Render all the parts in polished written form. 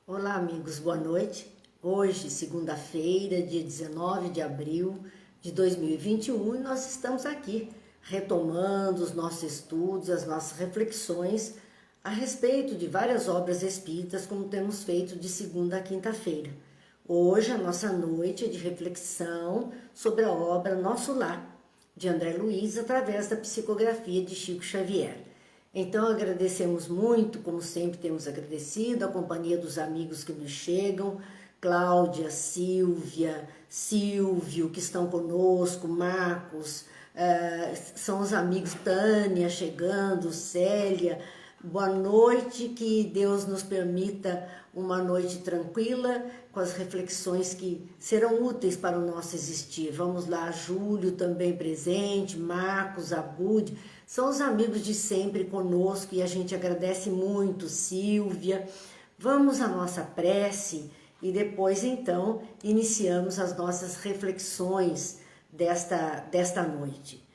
Olá, amigos, boa noite. Hoje, segunda-feira, dia 19 de abril de 2021, e nós estamos aqui retomando os nossos estudos, as nossas reflexões a respeito de várias obras espíritas, como temos feito de segunda a quinta-feira. Hoje, a nossa noite é de reflexão sobre a obra Nosso Lar, de André Luiz, através da psicografia de Chico Xavier. Então agradecemos muito, como sempre temos agradecido, a companhia dos amigos que nos chegam, Cláudia, Silvia, Silvio, que estão conosco, Marcos, são os amigos Tânia chegando, Célia. Boa noite, que Deus nos permita uma noite tranquila, com as reflexões que serão úteis para o nosso existir. Vamos lá, Júlio também presente, Marcos, Abud, são os amigos de sempre conosco e a gente agradece muito, Silvia. Vamos à nossa prece e depois então iniciamos as nossas reflexões desta noite.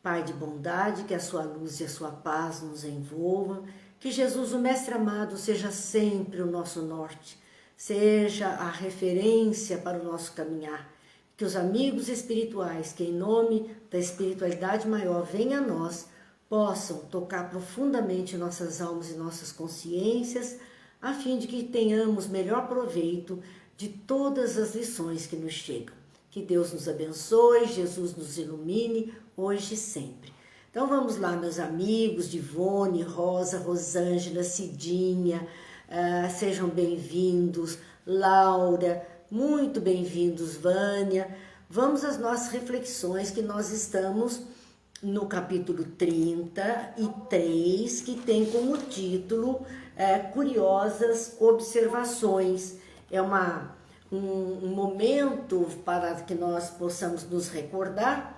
Pai de bondade, que a sua luz e a sua paz nos envolvam, que Jesus, o Mestre amado, seja sempre o nosso norte, seja a referência para o nosso caminhar, que os amigos espirituais, que em nome da espiritualidade maior venham a nós, possam tocar profundamente nossas almas e nossas consciências, a fim de que tenhamos melhor proveito de todas as lições que nos chegam. Que Deus nos abençoe, Jesus nos ilumine, hoje e sempre. Então vamos lá, meus amigos, Divone, Rosa, Rosângela, Cidinha, sejam bem-vindos, Laura, muito bem-vindos, Vânia. Vamos às nossas reflexões, que nós estamos no capítulo 33, que tem como título Curiosas Observações. É um momento para que nós possamos nos recordar.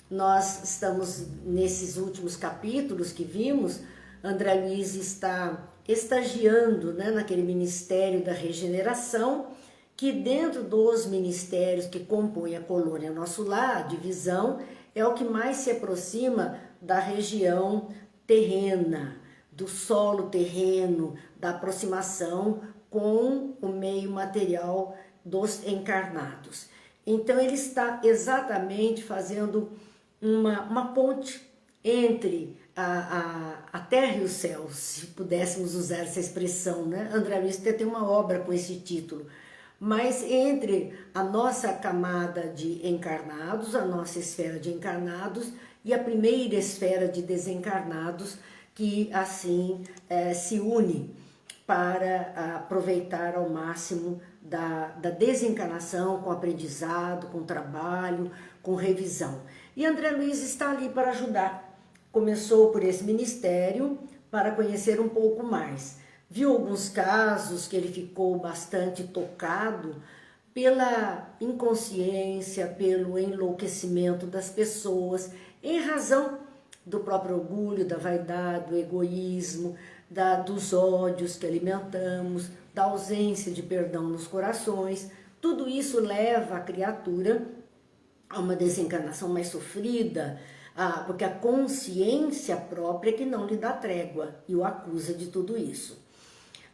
Nós estamos nesses últimos capítulos que vimos, André Luiz está estagiando, naquele Ministério da Regeneração, que dentro dos ministérios que compõem a colônia Nosso Lar, a divisão, é o que mais se aproxima da região terrena, do solo terreno, da aproximação com o meio material dos encarnados. Então ele está exatamente fazendo uma ponte entre a terra e o céu, se pudéssemos usar essa expressão, André Luiz tem uma obra com esse título, mas entre a nossa camada de encarnados, a nossa esfera de encarnados e a primeira esfera de desencarnados, que assim se une para aproveitar ao máximo da desencarnação, com aprendizado, com trabalho, com revisão. E André Luiz está ali para ajudar. Começou por esse ministério para conhecer um pouco mais. Viu alguns casos que ele ficou bastante tocado pela inconsciência, pelo enlouquecimento das pessoas, em razão do próprio orgulho, da vaidade, do egoísmo, dos ódios que alimentamos, da ausência de perdão nos corações. Tudo isso leva a criatura a uma desencarnação mais sofrida, porque a consciência própria é que não lhe dá trégua e o acusa de tudo isso.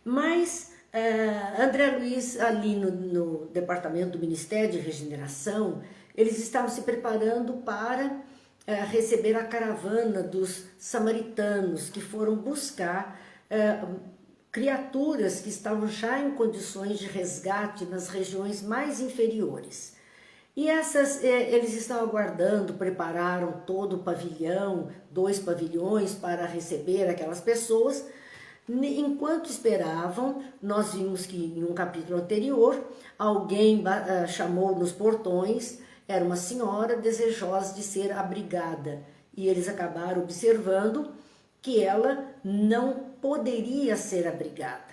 Mas André Luiz, ali no departamento do Ministério de Regeneração, eles estavam se preparando para receber a caravana dos samaritanos, que foram buscar criaturas que estavam já em condições de resgate nas regiões mais inferiores. E eles estão aguardando, prepararam todo o pavilhão, 2 pavilhões para receber aquelas pessoas. Enquanto esperavam, nós vimos que em um capítulo anterior, alguém chamou nos portões, era uma senhora desejosa de ser abrigada. E eles acabaram observando que ela não poderia ser abrigada,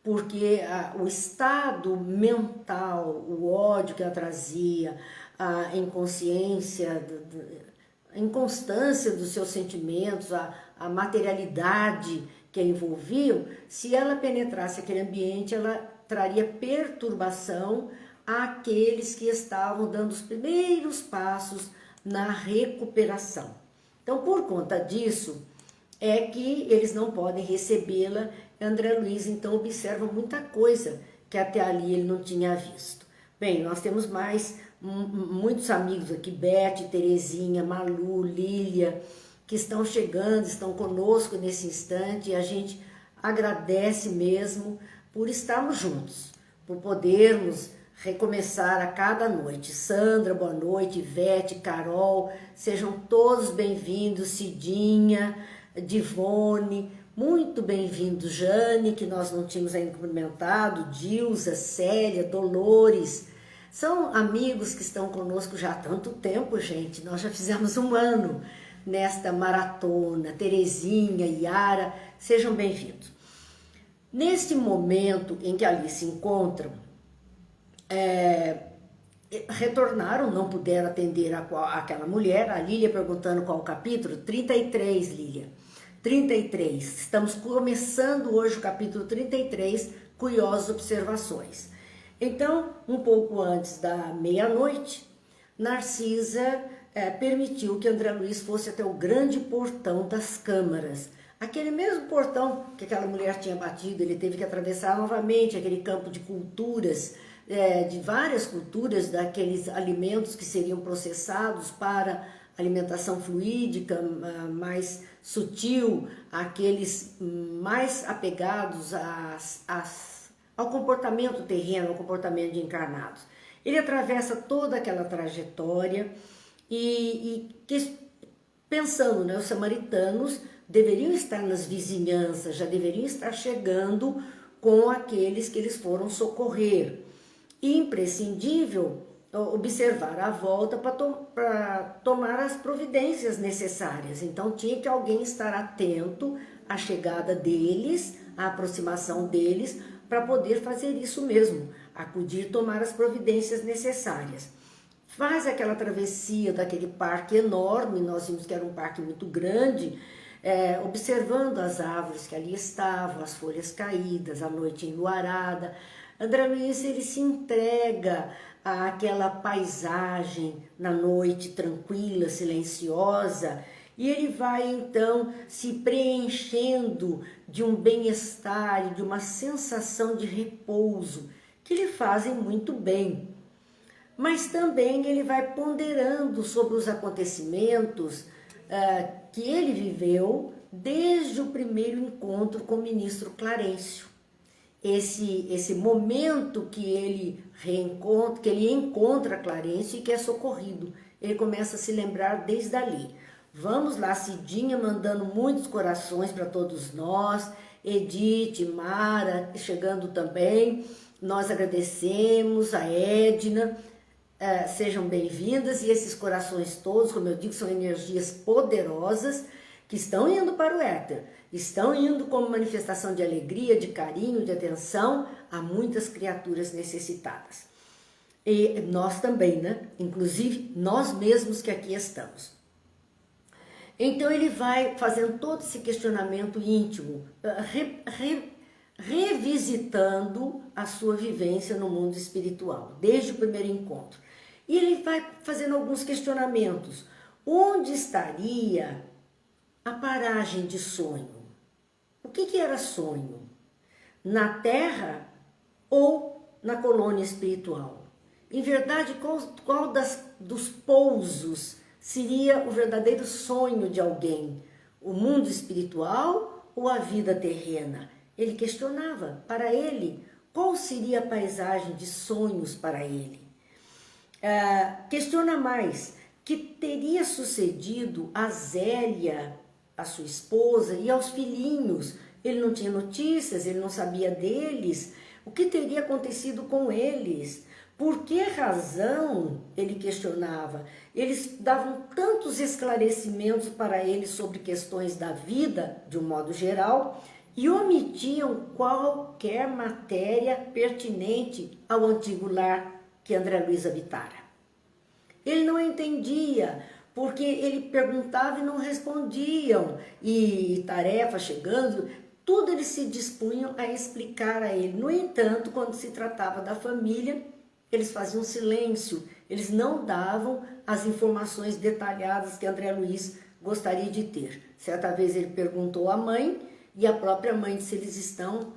porque o estado mental, o ódio que ela trazia, a inconsciência, a inconstância dos seus sentimentos, a materialidade que a envolviam, se ela penetrasse aquele ambiente, ela traria perturbação àqueles que estavam dando os primeiros passos na recuperação. Então, por conta disso, é que eles não podem recebê-la. André Luiz então observa muita coisa que até ali ele não tinha visto. Bem, nós temos mais muitos amigos aqui, Beth, Terezinha, Malu, Lília, que estão chegando, estão conosco nesse instante, e a gente agradece mesmo por estarmos juntos, por podermos recomeçar a cada noite. Sandra, boa noite, Ivete, Carol, sejam todos bem-vindos, Cidinha, Divone, muito bem-vindo, Jane, que nós não tínhamos ainda cumprimentado, Dilza, Célia, Dolores, são amigos que estão conosco já há tanto tempo, gente, nós já fizemos 1 ano nesta maratona. Terezinha, Yara, sejam bem-vindos. Neste momento em que ali se encontram, retornaram, não puderam atender aquela mulher, a Lília perguntando qual o capítulo, 33, Lília, 33, estamos começando hoje o capítulo 33, Curiosas Observações. Então, um pouco antes da meia-noite, Narcisa permitiu que André Luiz fosse até o grande portão das câmaras. Aquele mesmo portão que aquela mulher tinha batido, ele teve que atravessar novamente aquele campo de culturas, de várias culturas, daqueles alimentos que seriam processados para alimentação fluídica, mais sutil, aqueles mais apegados ao comportamento terreno, ao comportamento de encarnados. Ele atravessa toda aquela trajetória e pensando, né, os samaritanos deveriam estar nas vizinhanças, já deveriam estar chegando com aqueles que eles foram socorrer. Imprescindível observar a volta para tomar as providências necessárias. Então tinha que alguém estar atento à chegada deles, à aproximação deles, para poder fazer isso mesmo, acudir e tomar as providências necessárias. Faz aquela travessia daquele parque enorme, nós vimos que era um parque muito grande, observando as árvores que ali estavam, as folhas caídas, a noite enluarada. André Luiz, ele se entrega àquela paisagem na noite tranquila, silenciosa, e ele vai então se preenchendo de um bem-estar e de uma sensação de repouso que lhe fazem muito bem. Mas também ele vai ponderando sobre os acontecimentos que ele viveu desde o primeiro encontro com o ministro Clarencio. Esse momento que ele encontra Clarencio e que é socorrido. Ele começa a se lembrar desde ali. Vamos lá, Cidinha mandando muitos corações para todos nós, Edith, Mara chegando também, nós agradecemos, a Edna, sejam bem-vindas, e esses corações todos, como eu digo, são energias poderosas que estão indo para o éter, estão indo como manifestação de alegria, de carinho, de atenção a muitas criaturas necessitadas. E nós também, né? Inclusive nós mesmos que aqui estamos. Então ele vai fazendo todo esse questionamento íntimo, revisitando a sua vivência no mundo espiritual, desde o primeiro encontro. E ele vai fazendo alguns questionamentos. Onde estaria a paragem de sonho? O que era sonho? Na Terra ou na colônia espiritual? Em verdade, qual dos pousos seria o verdadeiro sonho de alguém? O mundo espiritual ou a vida terrena? Ele questionava para ele qual seria a paisagem de sonhos para ele. Questiona mais, que teria sucedido a Zélia, a sua esposa, e aos filhinhos. Ele não tinha notícias, ele não sabia deles. O que teria acontecido com eles? Por que razão, ele questionava, eles davam tantos esclarecimentos para ele sobre questões da vida, de um modo geral, e omitiam qualquer matéria pertinente ao antigo lar que André Luiz habitara. Ele não entendia, porque ele perguntava e não respondiam, e tarefa chegando, tudo eles se dispunham a explicar a ele. No entanto, quando se tratava da família, eles faziam silêncio, eles não davam as informações detalhadas que André Luiz gostaria de ter. Certa vez ele perguntou à mãe e a própria mãe disse: eles estão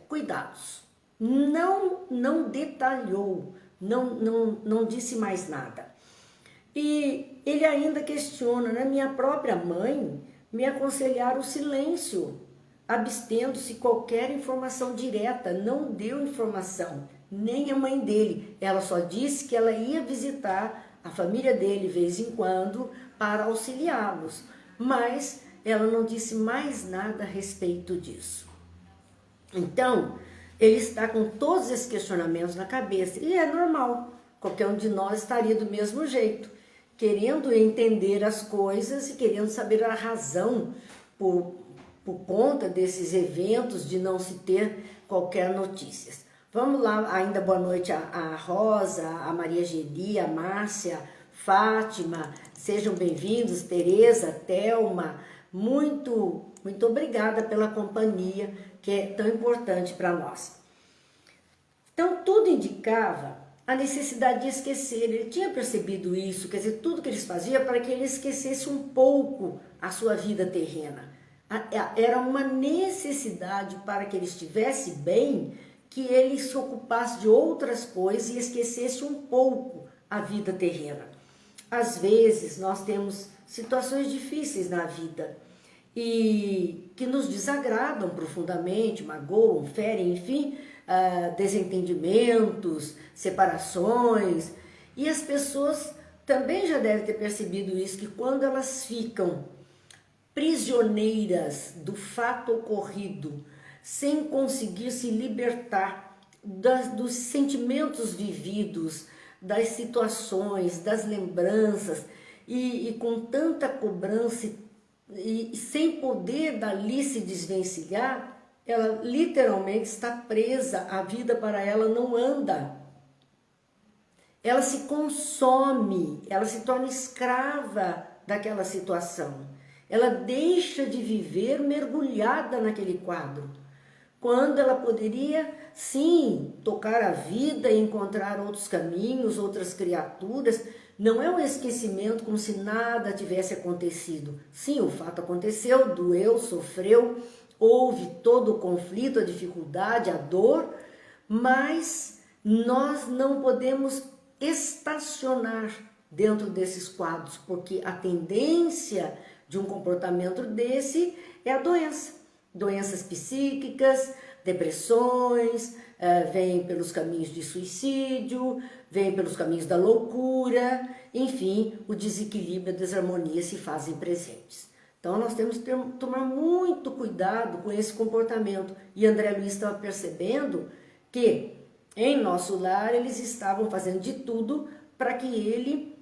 cuidados. Não detalhou, não disse mais nada. E ele ainda questiona, né? Minha própria mãe me aconselhara o silêncio, abstendo-se qualquer informação direta, não deu informação, nem a mãe dele. Ela só disse que ela ia visitar a família dele de vez em quando para auxiliá-los, mas ela não disse mais nada a respeito disso. Então, ele está com todos esses questionamentos na cabeça, e é normal, qualquer um de nós estaria do mesmo jeito, querendo entender as coisas e querendo saber a razão por conta desses eventos de não se ter qualquer notícia. Vamos lá, ainda boa noite a Rosa, a Maria Geli, a Márcia, Fátima, sejam bem-vindos, Tereza, Thelma, muito obrigada pela companhia que é tão importante para nós. Então tudo indicava a necessidade de esquecer, ele tinha percebido isso, quer dizer, tudo que eles faziam para que ele esquecesse um pouco a sua vida terrena. Era uma necessidade para que ele estivesse bem, que ele se ocupasse de outras coisas e esquecesse um pouco a vida terrena. Às vezes nós temos situações difíceis na vida e que nos desagradam profundamente, magoam, ferem, enfim, desentendimentos, separações, e as pessoas também já devem ter percebido isso, que quando elas ficam prisioneiras do fato ocorrido, sem conseguir se libertar dos sentimentos vividos, das situações, das lembranças, e com tanta cobrança e sem poder dali se desvencilhar, ela literalmente está presa, a vida para ela não anda. Ela se consome, ela se torna escrava daquela situação. Ela deixa de viver mergulhada naquele quadro, quando ela poderia, sim, tocar a vida e encontrar outros caminhos, outras criaturas. Não é um esquecimento como se nada tivesse acontecido. Sim, o fato aconteceu, doeu, sofreu, houve todo o conflito, a dificuldade, a dor, mas nós não podemos estacionar dentro desses quadros, porque a tendência de um comportamento desse é a doença. Doenças psíquicas, depressões, vêm pelos caminhos de suicídio, vêm pelos caminhos da loucura, enfim, o desequilíbrio e a desarmonia se fazem presentes. Então nós temos que tomar muito cuidado com esse comportamento. E André Luiz estava percebendo que em nosso lar eles estavam fazendo de tudo para que ele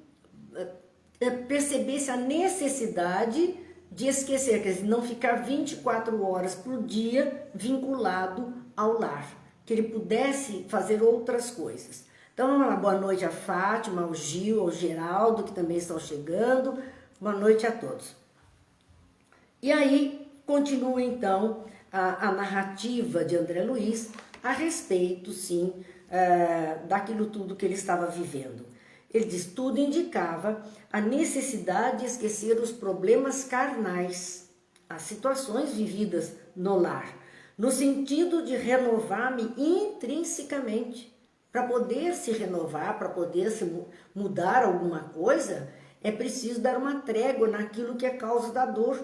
percebesse a necessidade de esquecer, quer dizer, não ficar 24 horas por dia vinculado ao lar, que ele pudesse fazer outras coisas. Então vamos lá, boa noite a Fátima, ao Gil, ao Geraldo, que também estão chegando, boa noite a todos. E aí continua então a narrativa de André Luiz a respeito, sim, daquilo tudo que ele estava vivendo. Ele diz, tudo indicava a necessidade de esquecer os problemas carnais, as situações vividas no lar, no sentido de renovar-me intrinsecamente. Para poder se renovar, para poder se mudar alguma coisa, é preciso dar uma trégua naquilo que é causa da dor.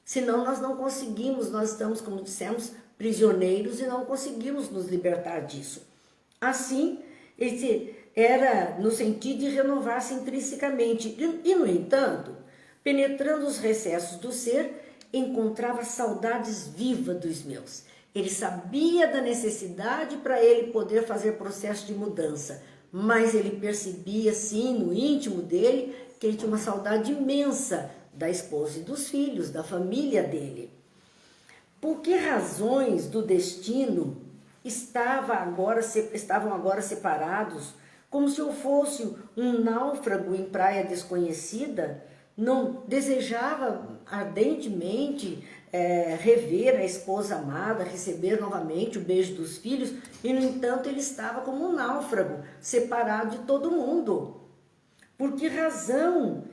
Senão nós não conseguimos, nós estamos, como dissemos, prisioneiros e não conseguimos nos libertar disso. Assim, era no sentido de renovar-se intrinsecamente. E, no entanto, penetrando os recessos do ser, encontrava saudades vivas dos meus. Ele sabia da necessidade para ele poder fazer processo de mudança, mas ele percebia, sim, no íntimo dele, que ele tinha uma saudade imensa da esposa e dos filhos, da família dele. Por que razões do destino estavam agora separados, como se eu fosse um náufrago em praia desconhecida? Não desejava ardentemente rever a esposa amada, receber novamente o beijo dos filhos, e no entanto ele estava como um náufrago, separado de todo mundo. Por que razão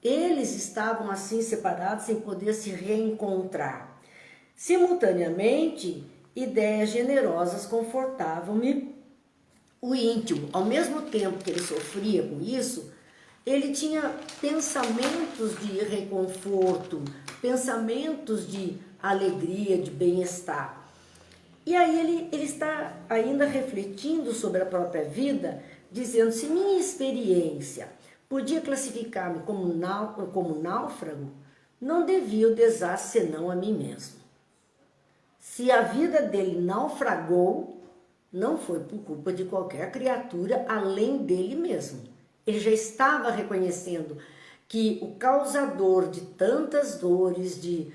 Eles estavam assim separados sem poder se reencontrar. Simultaneamente, ideias generosas confortavam-me o íntimo. Ao mesmo tempo que ele sofria com isso, ele tinha pensamentos de reconforto, pensamentos de alegria, de bem-estar. E aí ele está ainda refletindo sobre a própria vida, dizendo: se minha experiência podia classificar-me como náufrago, não devia o desastre senão a mim mesmo. Se a vida dele naufragou, não foi por culpa de qualquer criatura além dele mesmo. Ele já estava reconhecendo que o causador de tantas dores, de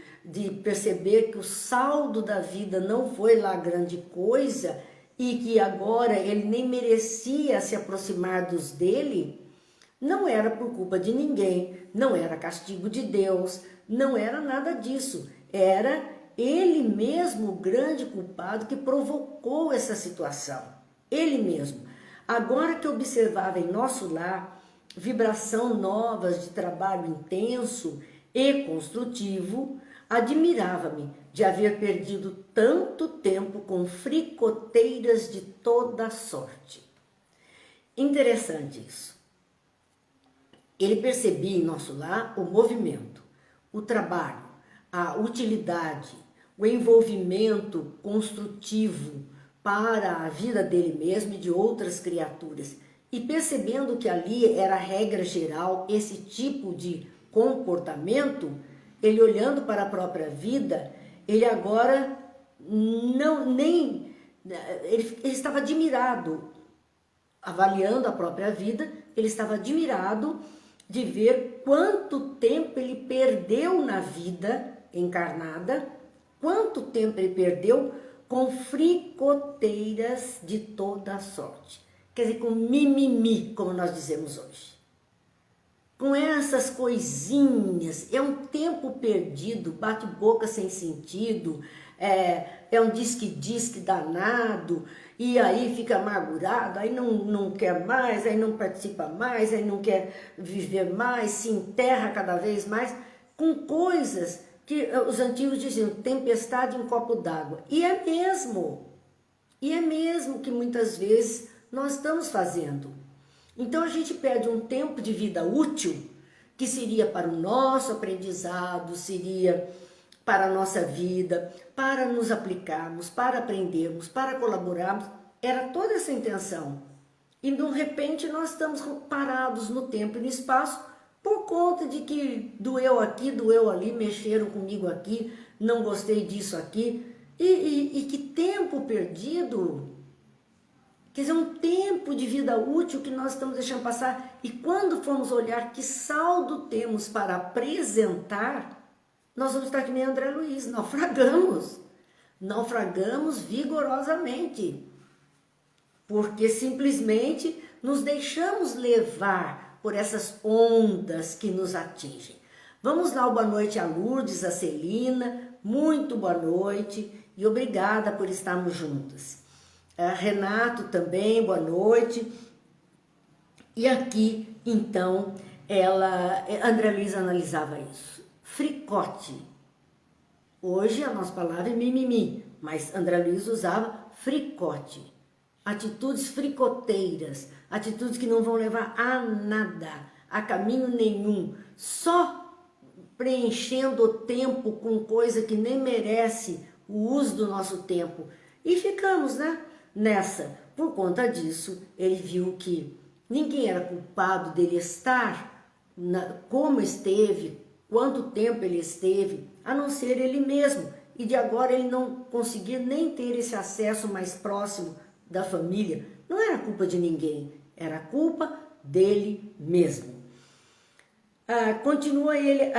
perceber que o saldo da vida não foi lá grande coisa e que agora ele nem merecia se aproximar dos dele, não era por culpa de ninguém, não era castigo de Deus, não era nada disso. Era ele mesmo o grande culpado que provocou essa situação. Ele mesmo. Agora que observava em nosso lar vibração novas de trabalho intenso e construtivo, admirava-me de haver perdido tanto tempo com fricoteiras de toda sorte. Interessante isso. Ele percebia em nosso lar o movimento, o trabalho, a utilidade, o envolvimento construtivo para a vida dele mesmo e de outras criaturas. E percebendo que ali era a regra geral, esse tipo de comportamento, ele olhando para a própria vida, ele agora ele estava admirado, avaliando a própria vida, ele estava admirado de ver quanto tempo ele perdeu na vida encarnada, quanto tempo ele perdeu com fricoteiras de toda a sorte. Quer dizer, com mimimi, como nós dizemos hoje. Com essas coisinhas, é um tempo perdido, bate-boca sem sentido, é um disque-disque danado, e aí fica amargurado, aí não quer mais, aí não participa mais, aí não quer viver mais, se enterra cada vez mais, com coisas que os antigos diziam, tempestade em copo d'água. E é mesmo que muitas vezes nós estamos fazendo. Então a gente perde um tempo de vida útil, que seria para o nosso aprendizado, seria para a nossa vida, para nos aplicarmos, para aprendermos, para colaborarmos. Era toda essa intenção. E de repente nós estamos parados no tempo e no espaço por conta de que doeu aqui, doeu ali, mexeram comigo aqui, não gostei disso aqui. E que tempo perdido! Quer dizer, um tempo de vida útil que nós estamos deixando passar. E quando formos olhar que saldo temos para apresentar, nós vamos estar que nem André Luiz, naufragamos vigorosamente, porque simplesmente nos deixamos levar por essas ondas que nos atingem. Vamos lá, boa noite a Lourdes, a Celina, muito boa noite e obrigada por estarmos juntas. Renato também, boa noite. E aqui, então, André Luiz analisava isso. Fricote. Hoje a nossa palavra é mimimi, mas André Luiz usava fricote. Atitudes fricoteiras, atitudes que não vão levar a nada, a caminho nenhum, só preenchendo o tempo com coisa que nem merece o uso do nosso tempo. E ficamos, nessa. Por conta disso, ele viu que ninguém era culpado dele estar como esteve, quanto tempo ele esteve, a não ser ele mesmo. E de agora ele não conseguia nem ter esse acesso mais próximo da família. Não era culpa de ninguém, era culpa dele mesmo. Continua ele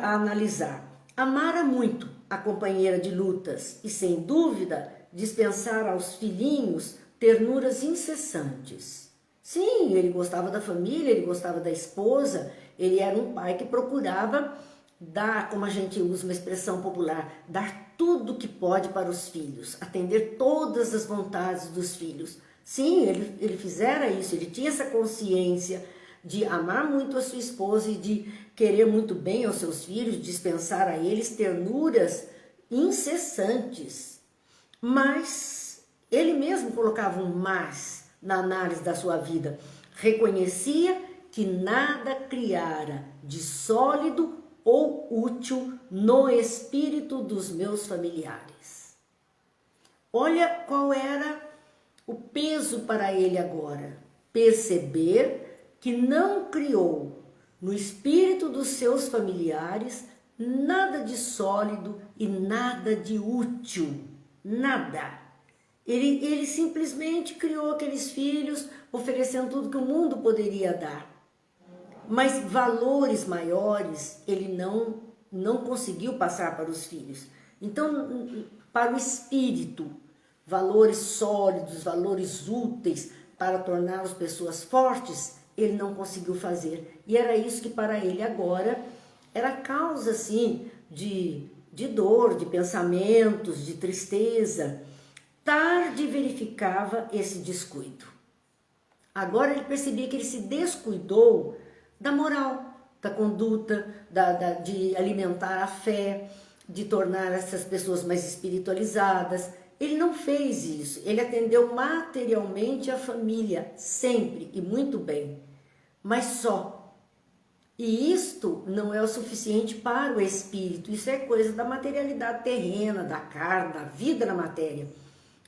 a analisar. Amara muito a companheira de lutas e, sem dúvida, dispensar aos filhinhos ternuras incessantes. Sim, ele gostava da família, ele gostava da esposa, ele era um pai que procurava dar, como a gente usa uma expressão popular, dar tudo que pode para os filhos, atender todas as vontades dos filhos. Sim, ele fizera isso, ele tinha essa consciência de amar muito a sua esposa e de querer muito bem aos seus filhos, dispensar a eles ternuras incessantes. Mas ele mesmo colocava um mas na análise da sua vida. Reconhecia que nada criara de sólido ou útil no espírito dos meus familiares. Olha qual era o peso para ele agora. Perceber que não criou no espírito dos seus familiares nada de sólido e nada de útil. Nada. Ele simplesmente criou aqueles filhos oferecendo tudo que o mundo poderia dar. Mas valores maiores ele não conseguiu passar para os filhos. Então, para o espírito, valores sólidos, valores úteis para tornar as pessoas fortes, ele não conseguiu fazer. E era isso que para ele agora era causa, assim, de dor, de pensamentos, de tristeza. Tarde verificava esse descuido. Agora ele percebia que ele se descuidou da moral, da conduta, de alimentar a fé, de tornar essas pessoas mais espiritualizadas. Ele não fez isso, ele atendeu materialmente a família, sempre e muito bem, mas só. E isto não é o suficiente para o espírito, isso é coisa da materialidade terrena, da carne, da vida na matéria.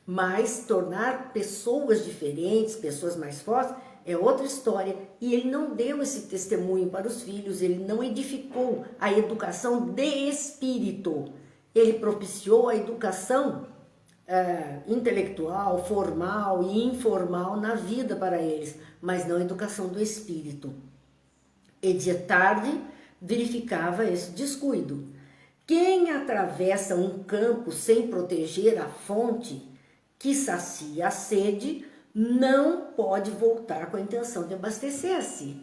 Mas tornar pessoas diferentes, pessoas mais fortes, é outra história. E ele não deu esse testemunho para os filhos, ele não edificou a educação de espírito. Ele propiciou a educação intelectual, formal e informal na vida para eles, mas não a educação do espírito. E de tarde verificava esse descuido. Quem atravessa um campo sem proteger a fonte que sacia a sede, não pode voltar com a intenção de abastecer-se.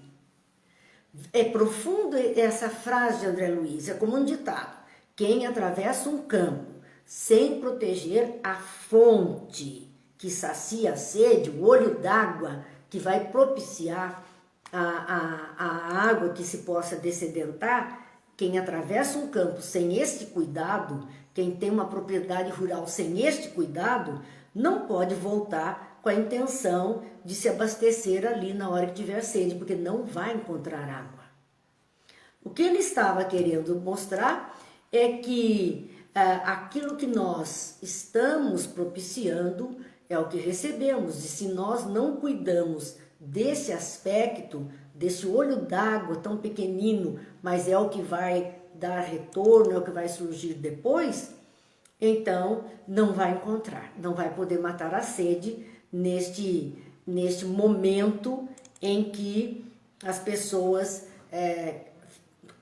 É profunda essa frase de André Luiz, é como um ditado. Quem atravessa um campo sem proteger a fonte que sacia a sede, o olho d'água que vai propiciar a água que se possa dessedentar, quem atravessa um campo sem este cuidado, quem tem uma propriedade rural sem este cuidado, não pode voltar com a intenção de se abastecer ali na hora que tiver sede, porque não vai encontrar água. O que ele estava querendo mostrar é que aquilo que nós estamos propiciando é o que recebemos, e se nós não cuidamos desse aspecto, desse olho d'água tão pequenino, mas é o que vai dar retorno, é o que vai surgir depois, então não vai encontrar, não vai poder matar a sede neste momento em que as pessoas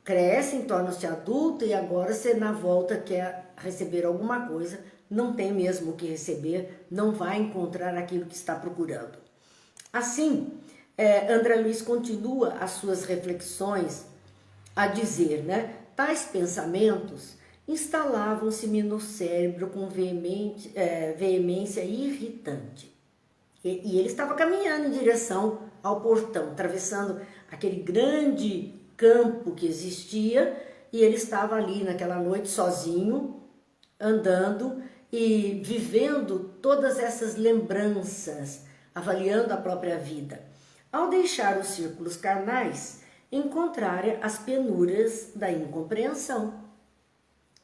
crescem, tornam-se adultas e agora você na volta quer receber alguma coisa, não tem mesmo o que receber, não vai encontrar aquilo que está procurando. Assim, André Luiz continua as suas reflexões a dizer, né? Tais pensamentos instalavam-se-me no cérebro com veemência irritante. E ele estava caminhando em direção ao portão, atravessando aquele grande campo que existia, e ele estava ali naquela noite sozinho, andando e vivendo todas essas lembranças, avaliando a própria vida. Ao deixar os círculos carnais, encontrara as penúrias da incompreensão.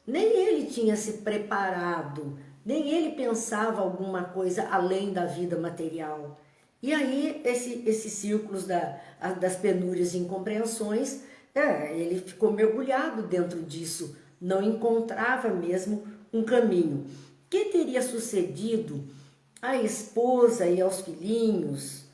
Nem ele tinha se preparado, nem ele pensava alguma coisa além da vida material. E aí, esses círculos das penúrias e incompreensões, ele ficou mergulhado dentro disso, não encontrava mesmo um caminho. O que teria sucedido à esposa e aos filhinhos,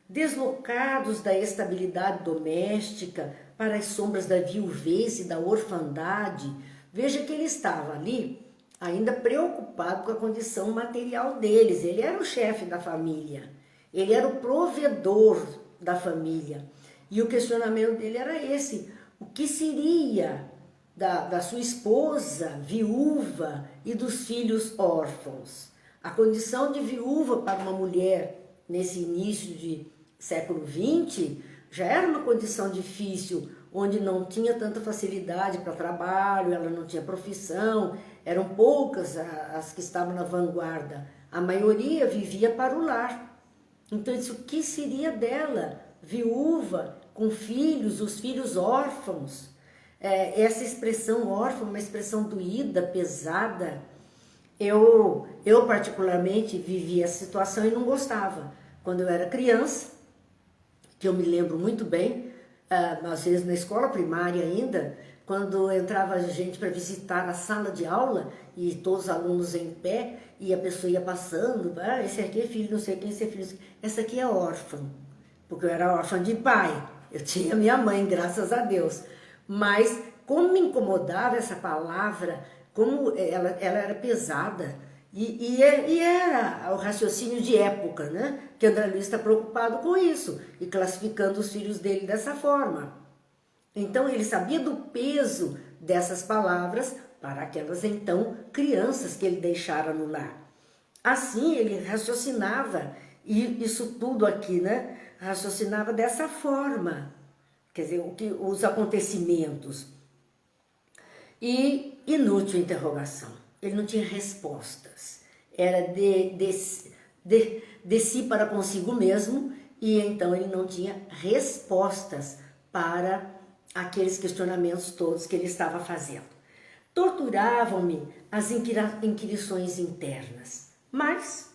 deslocados da estabilidade doméstica para as sombras da viuvez e da orfandade? Veja que ele estava ali ainda preocupado com a condição material deles. Ele era o chefe da família, ele era o provedor da família. E o questionamento dele era esse: o que seria da sua esposa viúva e dos filhos órfãos? A condição de viúva para uma mulher nesse início de século XX já era uma condição difícil, onde não tinha tanta facilidade para trabalho, ela não tinha profissão, eram poucas as que estavam na vanguarda. A maioria vivia para o lar. Então, isso, o que seria dela? Viúva, com filhos, os filhos órfãos. Essa expressão órfã, uma expressão doída, pesada. Eu particularmente vivi essa situação e não gostava. Quando eu era criança, que eu me lembro muito bem, às vezes na escola primária ainda, quando entrava gente para visitar a sala de aula e todos os alunos em pé e a pessoa ia passando, esse aqui é filho, não sei quem, esse é filho, essa aqui é órfã, porque eu era órfã de pai, eu tinha minha mãe, graças a Deus, mas como me incomodava essa palavra, como ela era pesada, e era o raciocínio de época, né? Que André Luiz está preocupado com isso e classificando os filhos dele dessa forma. Então ele sabia do peso dessas palavras para aquelas então crianças que ele deixara no lar. Assim ele raciocinava, e isso tudo aqui, né? Raciocinava dessa forma, quer dizer, os acontecimentos. E inútil interrogação. Ele não tinha respostas. Era de si para consigo mesmo, e então ele não tinha respostas para aqueles questionamentos todos que ele estava fazendo. Torturavam-me as inquirições internas, mas,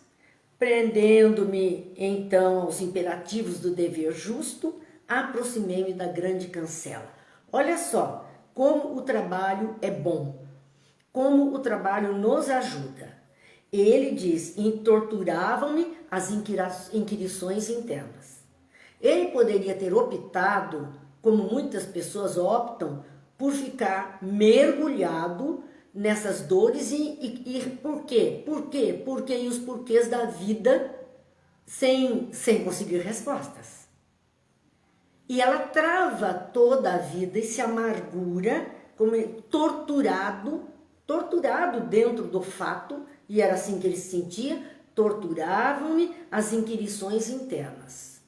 prendendo-me então aos imperativos do dever justo, aproximei-me da grande cancela. Olha só como o trabalho é bom, como o trabalho nos ajuda. Ele diz, torturavam-me as inquirições internas. Ele poderia ter optado, como muitas pessoas optam, por ficar mergulhado nessas dores e por quê? Por quê? Por quê? E os porquês da vida sem conseguir respostas. E ela trava toda a vida, esse amargura, como torturado dentro do fato, e era assim que ele se sentia, torturavam-me as inquirições internas.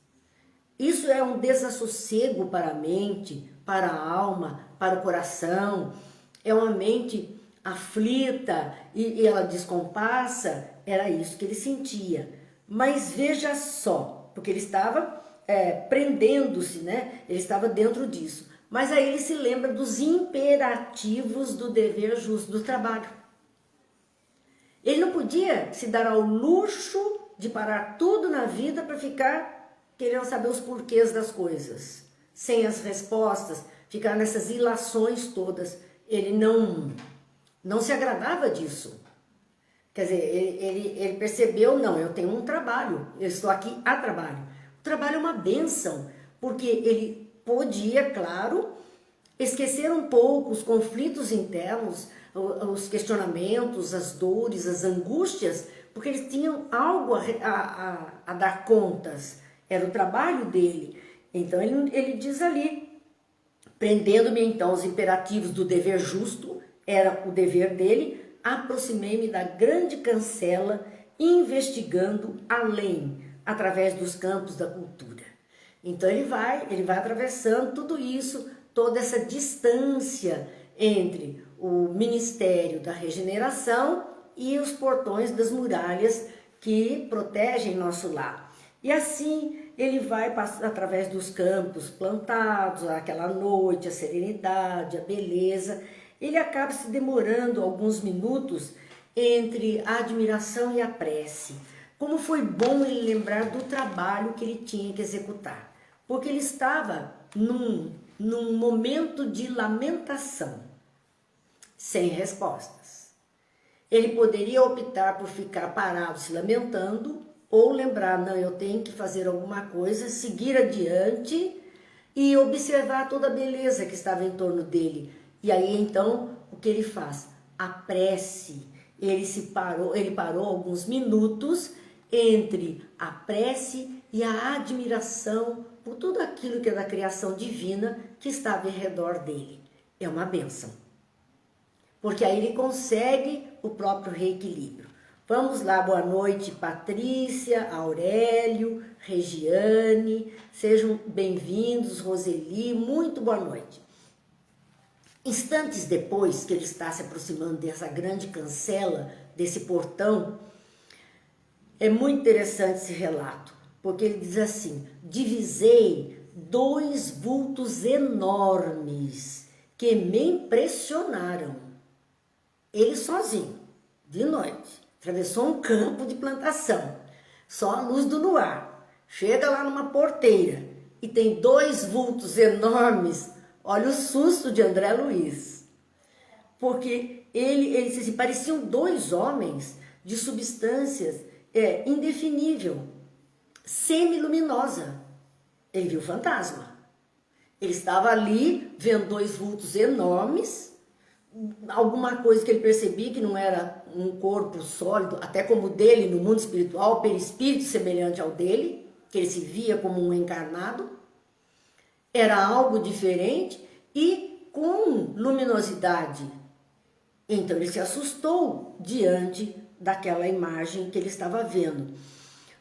Isso é um desassossego para a mente, para a alma, para o coração, é uma mente aflita e ela descompassa, era isso que ele sentia. Mas veja só, porque ele estava prendendo-se, né? Ele estava dentro disso. Mas aí ele se lembra dos imperativos do dever justo, do trabalho. Ele não podia se dar ao luxo de parar tudo na vida para ficar querendo saber os porquês das coisas, sem as respostas, ficar nessas ilações todas. Ele não se agradava disso. Quer dizer, ele percebeu, não, eu tenho um trabalho, eu estou aqui a trabalho. O trabalho é uma bênção, porque ele podia, claro, esquecer um pouco os conflitos internos, os questionamentos, as dores, as angústias, porque eles tinham algo a dar contas, era o trabalho dele. Então ele diz ali, prendendo-me então aos imperativos do dever justo, era o dever dele, aproximei-me da grande cancela, investigando além, através dos campos da cultura. Então ele vai atravessando tudo isso, toda essa distância entre o ministério da regeneração e os portões das muralhas que protegem nosso lar. E assim ele vai através dos campos plantados, aquela noite, a serenidade, a beleza. Ele acaba se demorando alguns minutos entre a admiração e a prece. Como foi bom ele lembrar do trabalho que ele tinha que executar, porque ele estava num momento de lamentação, sem respostas. Ele poderia optar por ficar parado se lamentando, ou lembrar, não, eu tenho que fazer alguma coisa, seguir adiante e observar toda a beleza que estava em torno dele. E aí então, o que ele faz? A prece. Ele parou alguns minutos entre a prece e a admiração por tudo aquilo que é da criação divina que estava em redor dele. É uma bênção. Porque aí ele consegue o próprio reequilíbrio. Vamos lá, boa noite, Patrícia, Aurélio, Regiane, sejam bem-vindos, Roseli, muito boa noite. Instantes depois que ele está se aproximando dessa grande cancela, desse portão, é muito interessante esse relato, porque ele diz assim: divisei 2 vultos enormes que me impressionaram. Ele sozinho, de noite, atravessou um campo de plantação, só a luz do luar, chega lá numa porteira e tem 2 vultos enormes. Olha o susto de André Luiz, porque ele disse assim, pareciam 2 homens de substâncias indefinível, semiluminosa. Ele viu fantasma. Ele estava ali vendo 2 vultos enormes, alguma coisa que ele percebia que não era um corpo sólido, até como o dele no mundo espiritual, perispírito semelhante ao dele, que ele se via como um encarnado. Era algo diferente e com luminosidade. Então ele se assustou diante daquela imagem que ele estava vendo.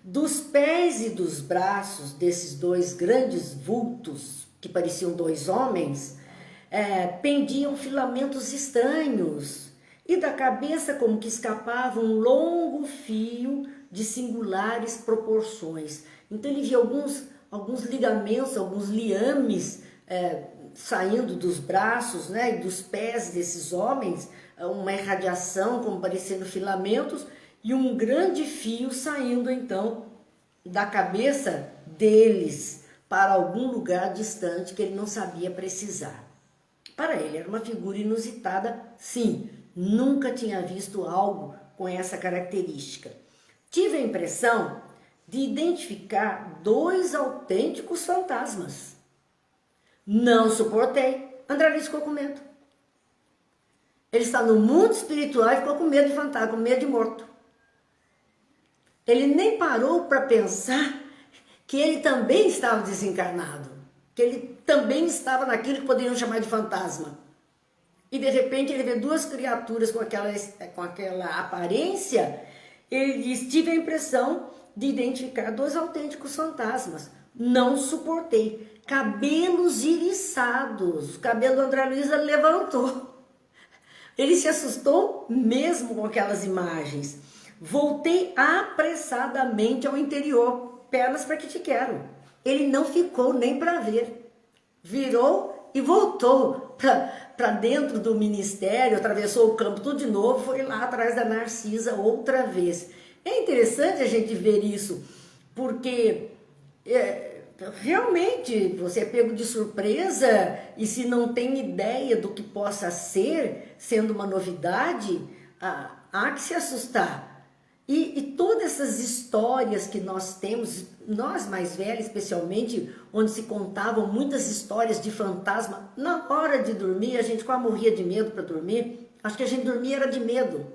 Dos pés e dos braços desses 2 grandes vultos, que pareciam 2 homens, pendiam filamentos estranhos, e da cabeça como que escapava um longo fio de singulares proporções. Então ele via alguns ligamentos, alguns liames saindo dos braços, né, e dos pés desses homens, uma irradiação como parecendo filamentos, e um grande fio saindo então da cabeça deles para algum lugar distante que ele não sabia precisar. Para ele era uma figura inusitada, sim, nunca tinha visto algo com essa característica. Tive a impressão de identificar 2 autênticos fantasmas. Não suportei. André Luiz ficou com medo. Ele está no mundo espiritual e ficou com medo de fantasma, com medo de morto. Ele nem parou para pensar que ele também estava desencarnado, que ele também estava naquilo que poderiam chamar de fantasma. E de repente ele vê 2 criaturas com aquela aparência. Ele diz, tive a impressão de identificar 2 autênticos fantasmas. Não suportei. Cabelos iriçados. O cabelo do André Luiz levantou. Ele se assustou mesmo com aquelas imagens. Voltei apressadamente ao interior. Pernas para que te quero. Ele não ficou nem para ver. Virou e voltou para dentro do ministério, atravessou o campo tudo de novo, foi lá atrás da Narcisa outra vez. É interessante a gente ver isso, porque realmente você é pego de surpresa e se não tem ideia do que possa ser, sendo uma novidade, há que se assustar. E todas essas histórias que nós temos, nós mais velhos especialmente, onde se contavam muitas histórias de fantasma, na hora de dormir a gente quase morria de medo para dormir. Acho que a gente dormia era de medo,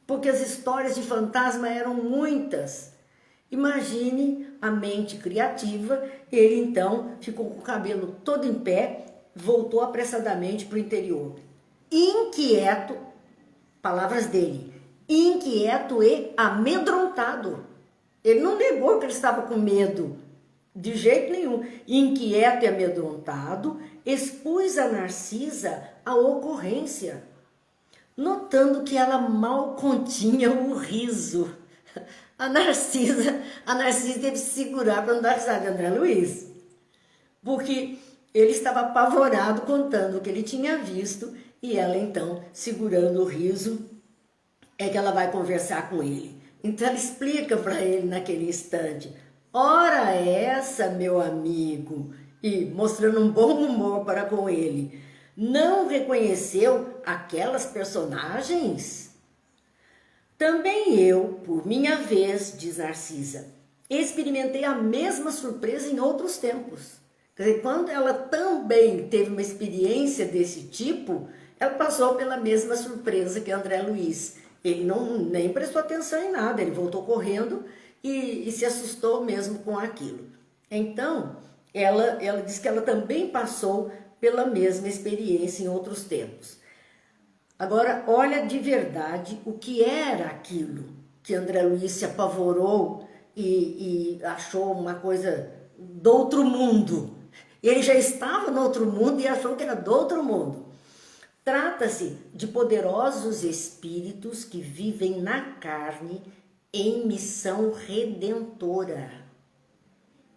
porque as histórias de fantasma eram muitas. Imagine a mente criativa, ele então ficou com o cabelo todo em pé, voltou apressadamente para o interior. Inquieto, palavras dele, inquieto e amedrontado. Ele não negou que ele estava com medo, de jeito nenhum. Inquieto e amedrontado, expus a Narcisa a ocorrência, notando que ela mal continha o riso. A Narcisa teve que se segurar para não dar risada de André Luiz, porque ele estava apavorado contando o que ele tinha visto, e ela então, segurando o riso, é que ela vai conversar com ele. Então ela explica para ele naquele instante, ora essa, meu amigo, e mostrando um bom humor para com ele, não reconheceu aquelas personagens? Também eu, por minha vez, diz Narcisa, experimentei a mesma surpresa em outros tempos. Quer dizer, quando ela também teve uma experiência desse tipo, ela passou pela mesma surpresa que André Luiz. Ele nem prestou atenção em nada, ele voltou correndo e se assustou mesmo com aquilo. Então, ela diz que ela também passou pela mesma experiência em outros tempos. Agora, olha de verdade o que era aquilo que André Luiz se apavorou e achou uma coisa do outro mundo. Ele já estava no outro mundo e achou que era do outro mundo. Trata-se de poderosos espíritos que vivem na carne em missão redentora.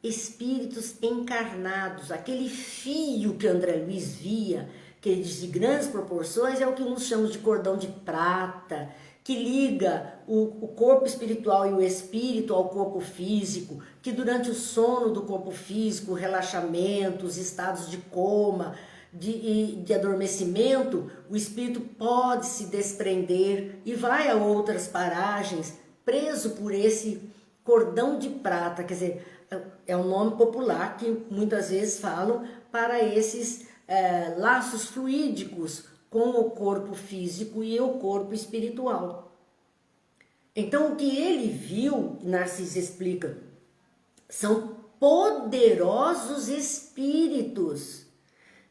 Espíritos encarnados, aquele fio que André Luiz via, que ele diz de grandes proporções, é o que uns chamam de cordão de prata, que liga o corpo espiritual e o espírito ao corpo físico, que durante o sono do corpo físico, relaxamento, os estados de coma, de adormecimento, o espírito pode se desprender e vai a outras paragens, preso por esse cordão de prata, quer dizer, é um nome popular que muitas vezes falam para esses laços fluídicos com o corpo físico e o corpo espiritual. Então, o que ele viu, Narciso explica, são poderosos espíritos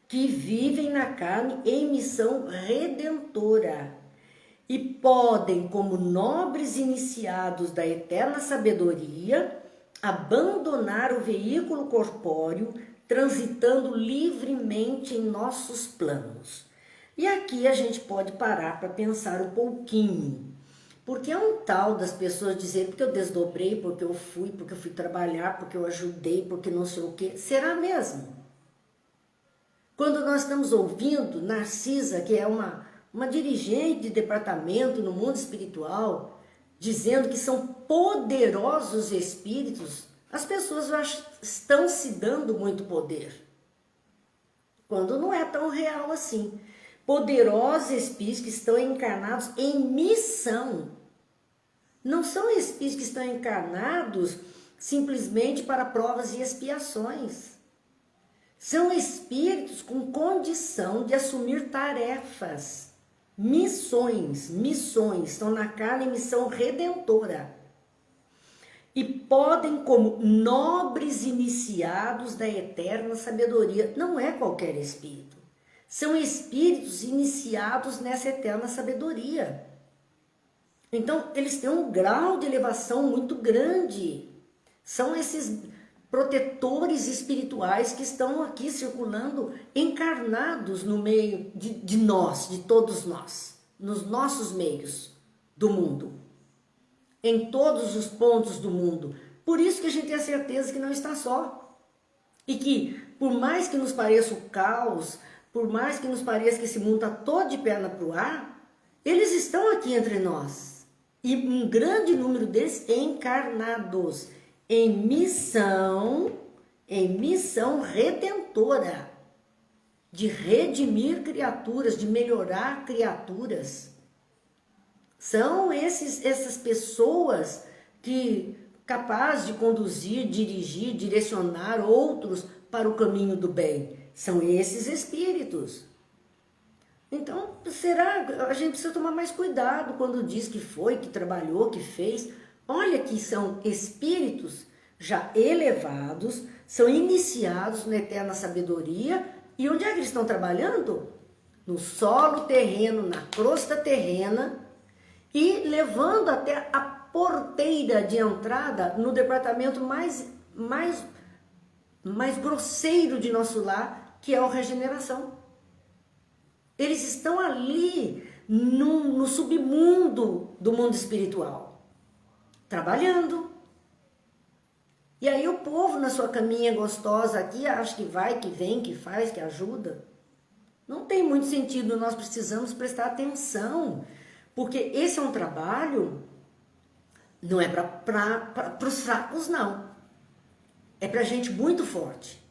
que vivem na carne em missão redentora e podem, como nobres iniciados da eterna sabedoria, abandonar o veículo corpóreo, transitando livremente em nossos planos. E aqui a gente pode parar para pensar um pouquinho, porque é um tal das pessoas dizerem porque eu desdobrei, porque eu fui trabalhar, porque eu ajudei, porque não sei o quê. Será mesmo? Quando nós estamos ouvindo Narcisa, que é uma dirigente de departamento no mundo espiritual, dizendo que são poderosos espíritos, as pessoas estão se dando muito poder, quando não é tão real assim. Poderosos espíritos que estão encarnados em missão. Não são espíritos que estão encarnados simplesmente para provas e expiações. São espíritos com condição de assumir tarefas, missões, estão na carne em missão redentora. E podem, como nobres iniciados da eterna sabedoria, não é qualquer espírito, são espíritos iniciados nessa eterna sabedoria. Então, eles têm um grau de elevação muito grande, são esses protetores espirituais que estão aqui circulando, encarnados no meio de nós, de todos nós, nos nossos meios do mundo, em todos os pontos do mundo. Por isso que a gente tem a certeza que não está só. E que, por mais que nos pareça o caos, por mais que nos pareça que esse mundo está todo de perna para o ar, eles estão aqui entre nós. E um grande número deles encarnados em missão redentora, de redimir criaturas, de melhorar criaturas. São essas pessoas que capazes de conduzir, dirigir, direcionar outros para o caminho do bem. São esses espíritos. Então, a gente precisa tomar mais cuidado quando diz que foi, que trabalhou, que fez. Olha que são espíritos já elevados, são iniciados na eterna sabedoria. E onde é que eles estão trabalhando? No solo terreno, na crosta terrena, e levando até a porteira de entrada no departamento mais grosseiro de nosso lar, que é a regeneração. Eles estão ali no submundo do mundo espiritual, trabalhando. E aí o povo na sua caminha gostosa aqui acha que vai, que vem, que faz, que ajuda. Não tem muito sentido, nós precisamos prestar atenção, porque esse é um trabalho, não é para os fracos, não. É para gente muito forte.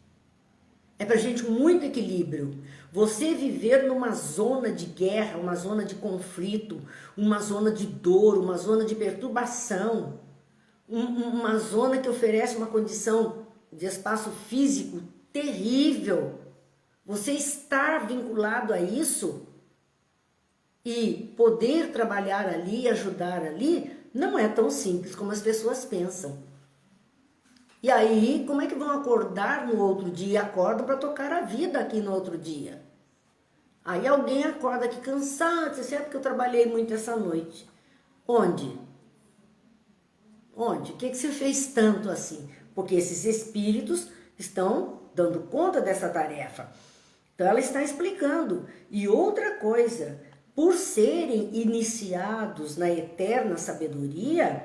É para gente muito equilíbrio. Você viver numa zona de guerra, uma zona de conflito, uma zona de dor, uma zona de perturbação, uma zona que oferece uma condição de espaço físico terrível. Você estar vinculado a isso e poder trabalhar ali, ajudar ali, não é tão simples como as pessoas pensam. E aí, como é que vão acordar no outro dia? Acordam para tocar a vida aqui no outro dia. Aí alguém acorda aqui cansado, diz assim, é porque eu trabalhei muito essa noite. Onde? Onde? O que você fez tanto assim? Porque esses espíritos estão dando conta dessa tarefa. Então ela está explicando. E outra coisa, por serem iniciados na eterna sabedoria,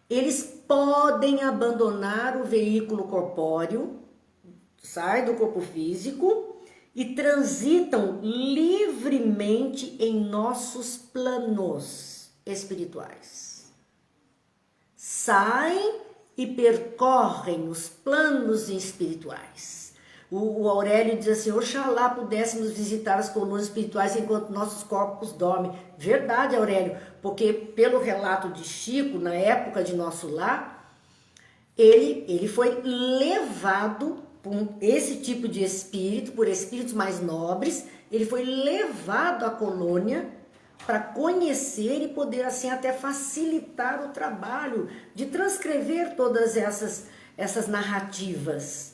eles podem abandonar o veículo corpóreo, sai do corpo físico e transitam livremente em nossos planos espirituais. Saem e percorrem os planos espirituais. O Aurélio diz assim, oxalá pudéssemos visitar as colunas espirituais enquanto nossos corpos dormem. Verdade, Aurélio, porque pelo relato de Chico, na época de nosso lar, ele foi levado por esse tipo de espírito, por espíritos mais nobres, ele foi levado à colônia para conhecer e poder assim até facilitar o trabalho de transcrever todas essas narrativas.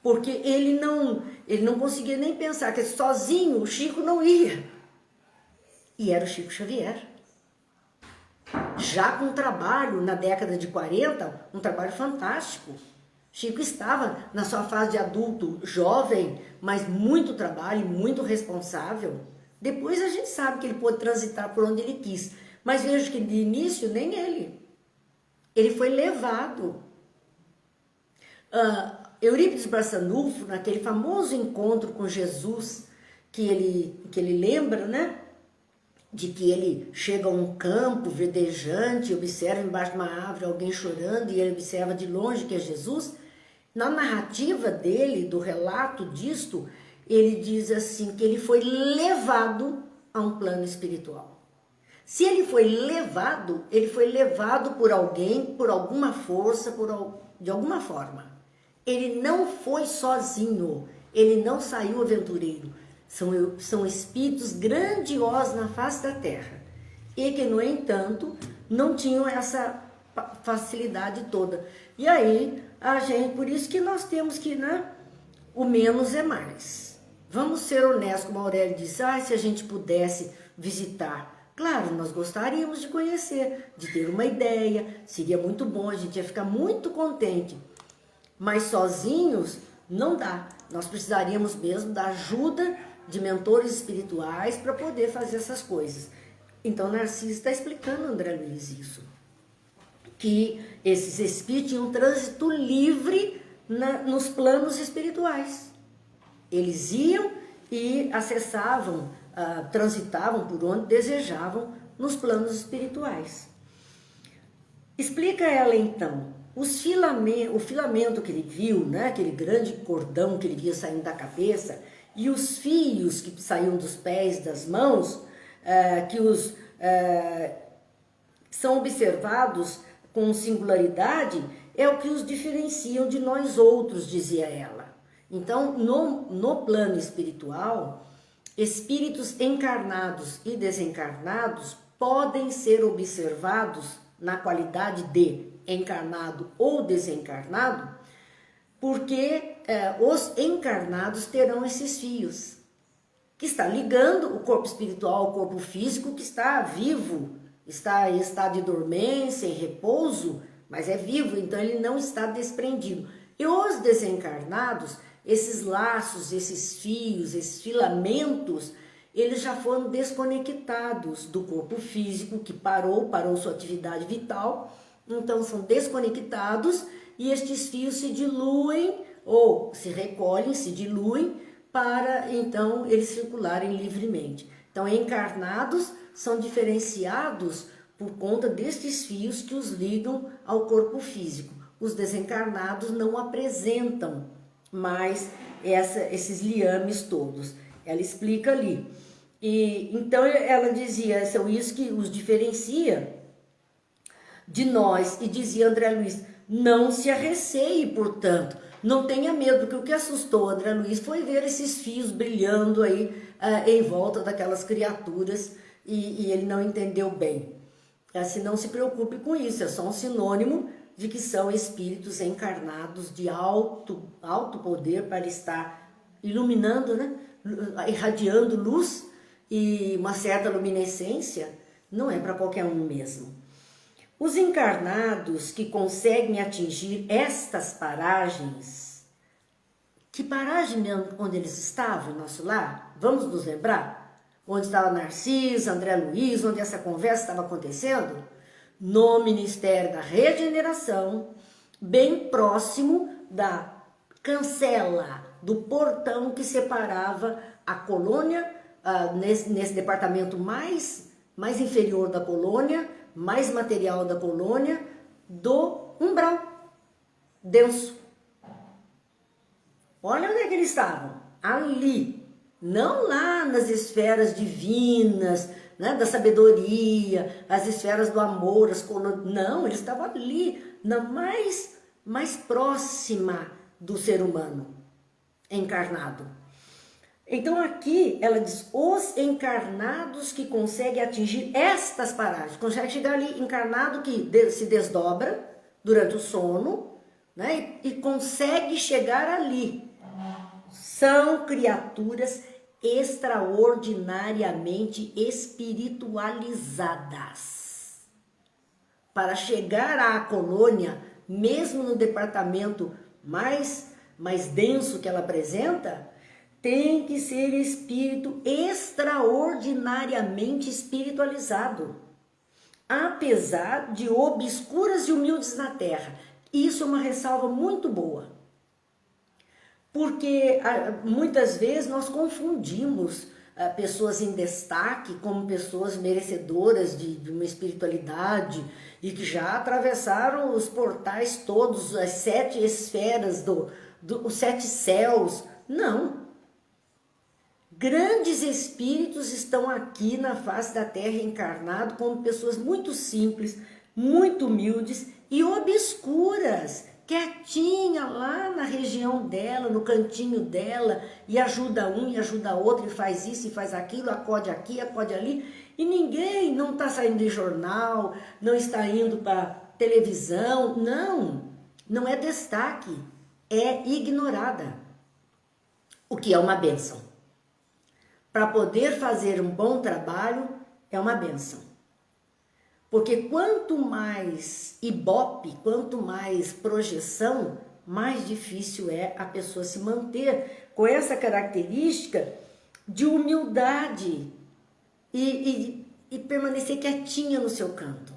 Porque ele não conseguia nem pensar que sozinho o Chico não ia. E era o Chico Xavier. Já com um trabalho na década de 40, um trabalho fantástico. Chico estava na sua fase de adulto jovem, mas muito trabalho, muito responsável. Depois a gente sabe que ele pôde transitar por onde ele quis. Mas vejo que de início nem ele. Ele foi levado. Eurípides Barçanufo, naquele famoso encontro com Jesus, que ele lembra, né? De que ele chega a um campo verdejante, observa embaixo de uma árvore alguém chorando e ele observa de longe que é Jesus. Na narrativa dele, do relato disto, ele diz assim que ele foi levado a um plano espiritual. Se ele foi levado por alguém, por alguma força, de alguma forma. Ele não foi sozinho, ele não saiu aventureiro. São espíritos grandiosos na face da terra e que, no entanto, não tinham essa facilidade toda. E aí, por isso que nós temos que, né, o menos é mais. Vamos ser honestos, como a Aurélia disse, se a gente pudesse visitar. Claro, nós gostaríamos de conhecer, de ter uma ideia, seria muito bom, a gente ia ficar muito contente. Mas sozinhos não dá. Nós precisaríamos mesmo da ajuda de mentores espirituais para poder fazer essas coisas. Então, Narciso está explicando, André Luiz, isso. Que esses espíritos tinham um trânsito livre nos planos espirituais. Eles iam e acessavam, transitavam por onde desejavam nos planos espirituais. Explica ela então. O filamento que ele viu, né, aquele grande cordão que ele via saindo da cabeça, e os fios que saíam dos pés, das mãos, são observados com singularidade, é o que os diferenciam de nós outros, dizia ela. Então, no plano espiritual, espíritos encarnados e desencarnados podem ser observados na qualidade de encarnado ou desencarnado, porque os encarnados terão esses fios, que está ligando o corpo espiritual ao corpo físico, que está vivo, está em estado de dormência, em repouso, mas é vivo, então ele não está desprendido. E os desencarnados, esses laços, esses fios, esses filamentos, eles já foram desconectados do corpo físico, que parou sua atividade vital, então são desconectados e estes fios se diluem ou se recolhem, se diluem para então eles circularem livremente. Então encarnados são diferenciados por conta destes fios que os ligam ao corpo físico. Os desencarnados não apresentam mais esses liames todos. Ela explica ali. E então ela dizia, são isso que os diferencia de nós, e dizia André Luiz, não se arreceie, portanto, não tenha medo, porque o que assustou André Luiz foi ver esses fios brilhando aí em volta daquelas criaturas e ele não entendeu bem. Assim, não se preocupe com isso, é só um sinônimo de que são espíritos encarnados de alto poder para estar iluminando, né, irradiando luz e uma certa luminescência, não é para qualquer um mesmo. Os encarnados que conseguem atingir estas paragens, que paragem onde eles estavam, nosso lar? Vamos nos lembrar? Onde estava Narcisa, André Luiz, onde essa conversa estava acontecendo? No Ministério da Regeneração, bem próximo da cancela, do portão que separava a colônia, nesse departamento mais inferior da colônia, mais material da colônia, do umbral denso. Olha onde é que eles estavam, ali, não lá nas esferas divinas, né, da sabedoria, as esferas do amor, as colônias, não, eles estavam ali, na mais próxima do ser humano encarnado. Então aqui ela diz, os encarnados que conseguem atingir estas paragens, consegue chegar ali encarnado que se desdobra durante o sono, né, e consegue chegar ali. São criaturas extraordinariamente espiritualizadas. Para chegar à colônia, mesmo no departamento mais denso que ela apresenta, tem que ser espírito extraordinariamente espiritualizado, apesar de obscuras e humildes na terra. Isso é uma ressalva muito boa, porque muitas vezes nós confundimos pessoas em destaque como pessoas merecedoras de uma espiritualidade e que já atravessaram os portais todos, as 7 esferas, os 7 céus. Não. Grandes espíritos estão aqui na face da Terra encarnado como pessoas muito simples, muito humildes e obscuras, quietinha lá na região dela, no cantinho dela, e ajuda um e ajuda outro, e faz isso e faz aquilo, acode aqui, acode ali, e ninguém não está saindo de jornal, não está indo para televisão, não é destaque, é ignorada, o que é uma bênção. Para poder fazer um bom trabalho, é uma bênção. Porque quanto mais ibope, quanto mais projeção, mais difícil é a pessoa se manter com essa característica de humildade e permanecer quietinha no seu canto.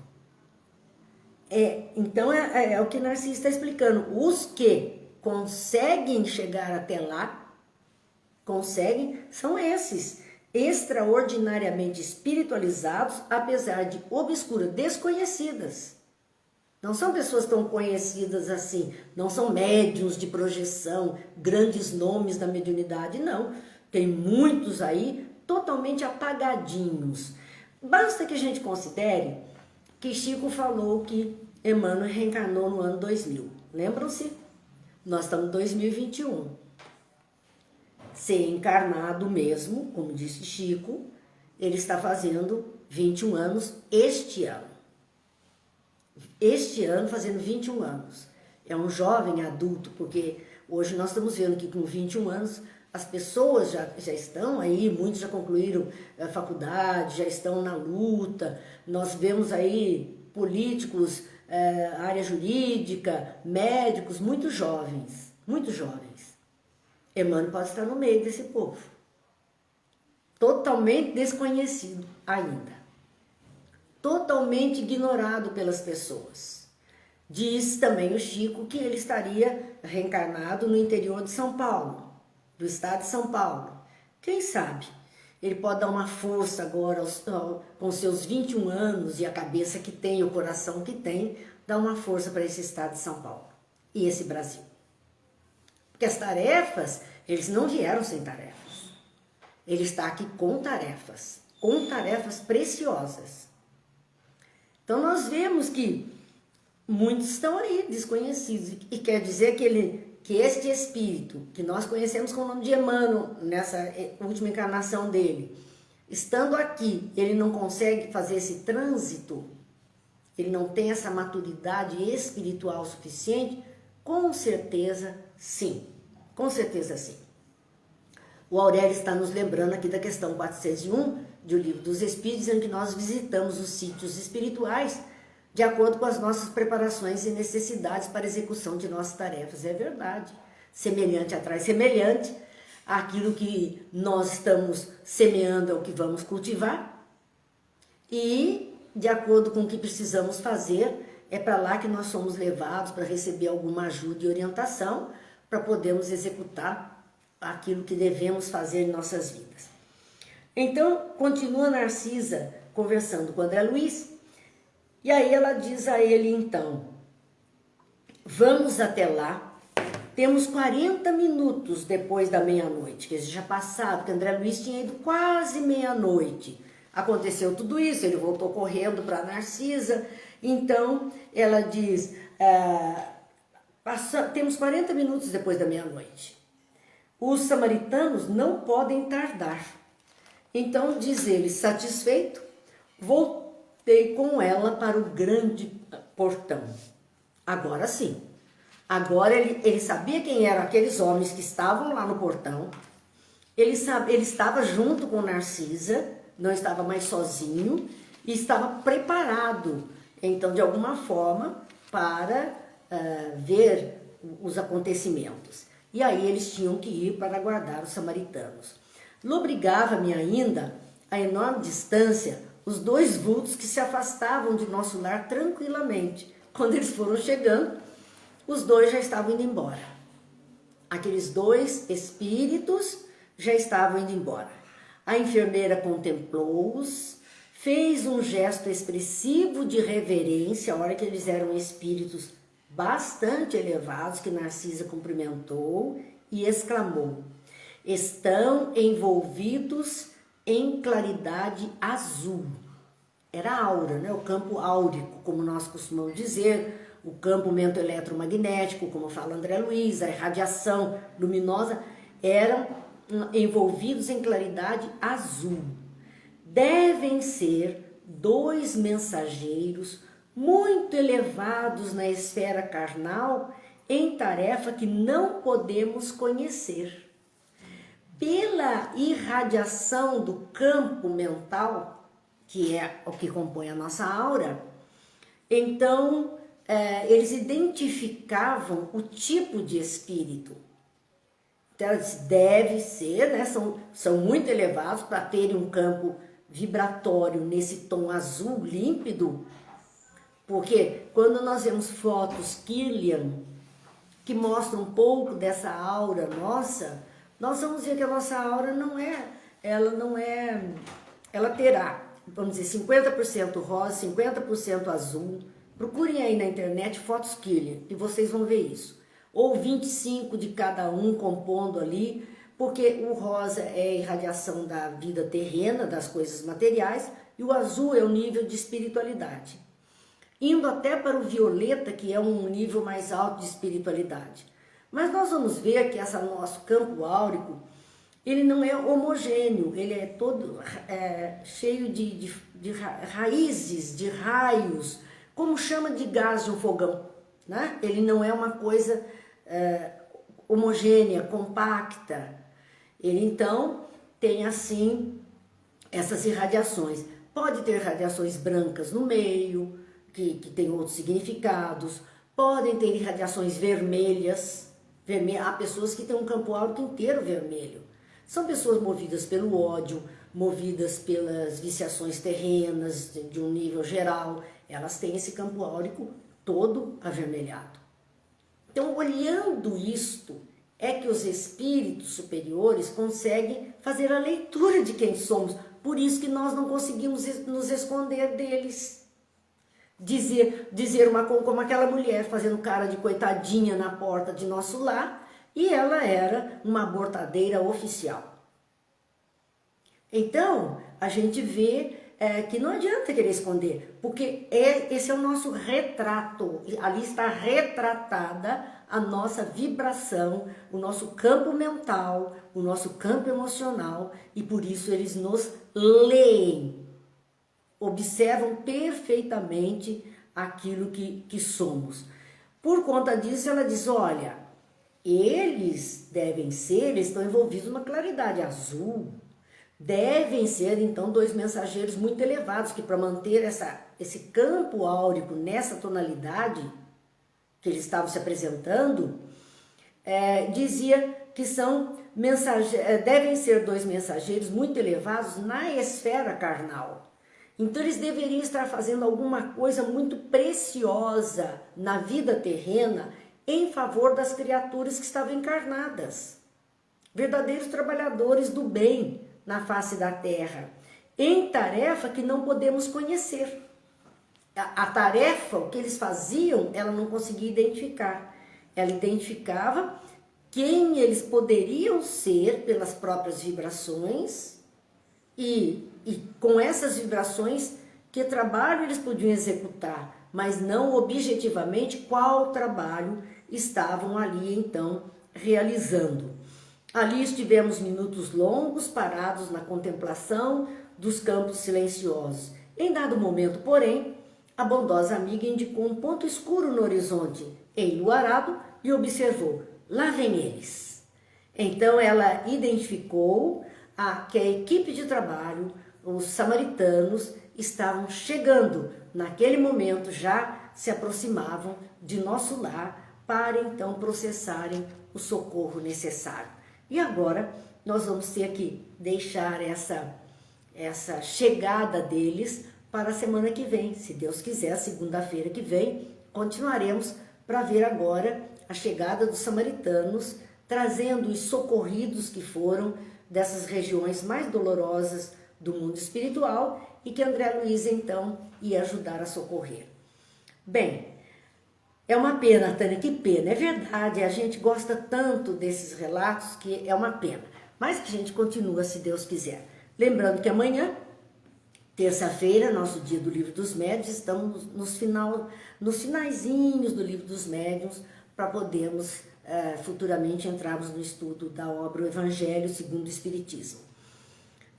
Então é o que Narciso está explicando. Os que conseguem chegar até lá, são esses, extraordinariamente espiritualizados, apesar de obscuras, desconhecidas. Não são pessoas tão conhecidas assim, não são médiuns de projeção, grandes nomes da mediunidade, não. Tem muitos aí totalmente apagadinhos. Basta que a gente considere que Chico falou que Emmanuel reencarnou no ano 2000. Lembram-se? Nós estamos em 2021. Ser encarnado mesmo, como disse Chico, ele está fazendo 21 anos este ano. Este ano fazendo 21 anos. É um jovem adulto, porque hoje nós estamos vendo que com 21 anos as pessoas já estão aí, muitos já concluíram a faculdade, já estão na luta. Nós vemos aí políticos, área jurídica, médicos, muito jovens, muito jovens. Emmanuel pode estar no meio desse povo, totalmente desconhecido ainda, totalmente ignorado pelas pessoas. Diz também o Chico que ele estaria reencarnado no interior de São Paulo, do estado de São Paulo. Quem sabe? Ele pode dar uma força agora, com seus 21 anos e a cabeça que tem, o coração que tem, dar uma força para esse estado de São Paulo e esse Brasil. Porque as tarefas, eles não vieram sem tarefas. Ele está aqui com tarefas preciosas. Então nós vemos que muitos estão aí desconhecidos. E quer dizer que este espírito, que nós conhecemos com o nome de Emmanuel, nessa última encarnação dele, estando aqui, ele não consegue fazer esse trânsito, ele não tem essa maturidade espiritual suficiente? Com certeza sim, com certeza sim. O Aurélio está nos lembrando aqui da questão 401 de O Livro dos Espíritos, em que nós visitamos os sítios espirituais de acordo com as nossas preparações e necessidades para a execução de nossas tarefas. É verdade. Semelhante atrai semelhante. Aquilo que nós estamos semeando é o que vamos cultivar. E, de acordo com o que precisamos fazer, é para lá que nós somos levados para receber alguma ajuda e orientação para podermos executar aquilo que devemos fazer em nossas vidas. Então, continua Narcisa conversando com André Luiz, e aí ela diz a ele então, vamos até lá, temos 40 minutos depois da meia-noite, que já passado, que André Luiz tinha ido quase meia-noite. Aconteceu tudo isso, ele voltou correndo para Narcisa, então ela diz, temos 40 minutos depois da meia-noite. Os samaritanos não podem tardar. Então, diz ele, satisfeito, voltei com ela para o grande portão. Agora sim. Agora ele sabia quem eram aqueles homens que estavam lá no portão. Ele estava junto com Narcisa, não estava mais sozinho, e estava preparado, então, de alguma forma, para ver os acontecimentos. E aí eles tinham que ir para aguardar os samaritanos. Lobrigava-me ainda, a enorme distância, os dois vultos que se afastavam de nosso lar tranquilamente. Quando eles foram chegando, os dois já estavam indo embora. Aqueles dois espíritos já estavam indo embora. A enfermeira contemplou-os, fez um gesto expressivo de reverência, a hora que eles eram espíritos bastante elevados, que Narcisa cumprimentou e exclamou, estão envolvidos em claridade azul. Era a aura, né? O campo áurico, como nós costumamos dizer, o campo mento-eletromagnético, como fala André Luiz, a irradiação luminosa, eram envolvidos em claridade azul. Devem ser dois mensageiros muito elevados na esfera carnal em tarefa que não podemos conhecer. Pela irradiação do campo mental, que é o que compõe a nossa aura, então eles identificavam o tipo de espírito. Então ela disse, deve ser, né, são muito elevados para terem um campo vibratório nesse tom azul límpido, porque quando nós vemos fotos Kirlian, que mostram um pouco dessa aura nossa, nós vamos ver que a nossa aura ela terá, vamos dizer, 50% rosa, 50% azul. Procurem aí na internet fotos Kirlian e vocês vão ver isso. Ou 25 de cada um compondo ali, porque o rosa é a irradiação da vida terrena, das coisas materiais, e o azul é o nível de espiritualidade. Indo até para o violeta, que é um nível mais alto de espiritualidade. Mas nós vamos ver que esse nosso campo áurico, ele não é homogêneo, ele é todo cheio de raízes, de raios, como chama de gás de um fogão, né? Ele não é uma coisa homogênea, compacta. Ele então tem assim essas irradiações. Pode ter radiações brancas no meio, que tem outros significados, podem ter irradiações vermelhas. Há pessoas que têm um campo áurico inteiro vermelho. São pessoas movidas pelo ódio, movidas pelas viciações terrenas de um nível geral. Elas têm esse campo áurico todo avermelhado. Então, olhando isto, é que os espíritos superiores conseguem fazer a leitura de quem somos. Por isso que nós não conseguimos nos esconder deles. Dizer uma coisa como aquela mulher fazendo cara de coitadinha na porta de nosso lar, e ela era uma abortadeira oficial. Então, a gente vê que não adianta querer esconder, porque esse é o nosso retrato, ali está retratada a nossa vibração, o nosso campo mental, o nosso campo emocional, e por isso eles nos leem. Observam perfeitamente aquilo que somos. Por conta disso, ela diz, olha, eles estão envolvidos numa claridade azul. Devem ser, então, 2 mensageiros muito elevados, que para manter esse campo áurico nessa tonalidade que eles estavam se apresentando, dizia que devem ser 2 mensageiros muito elevados na esfera carnal. Então eles deveriam estar fazendo alguma coisa muito preciosa na vida terrena em favor das criaturas que estavam encarnadas. Verdadeiros trabalhadores do bem na face da terra, em tarefa que não podemos conhecer. A tarefa, o que eles faziam, ela não conseguia identificar. Ela identificava quem eles poderiam ser pelas próprias vibrações e com essas vibrações, que trabalho eles podiam executar, mas não objetivamente qual trabalho estavam ali então realizando. Ali estivemos minutos longos parados na contemplação dos campos silenciosos. Em dado momento, porém, a bondosa amiga indicou um ponto escuro no horizonte, enluarado, e observou: lá vem eles. Então ela identificou que a equipe de trabalho, os samaritanos, estavam chegando. Naquele momento já se aproximavam de nosso lar para então processarem o socorro necessário. E agora nós vamos ter que deixar essa chegada deles para a semana que vem. Se Deus quiser, segunda-feira que vem, continuaremos para ver agora a chegada dos samaritanos, trazendo os socorridos que foram dessas regiões mais dolorosas do mundo espiritual e que André Luiz então ia ajudar a socorrer. Bem, é uma pena, Tânia, que pena, é verdade, a gente gosta tanto desses relatos que é uma pena, mas que a gente continua se Deus quiser. Lembrando que amanhã, terça-feira, nosso dia do Livro dos Médiuns, estamos nos finaizinhos do Livro dos Médiuns para podermos futuramente entrarmos no estudo da obra O Evangelho segundo o Espiritismo.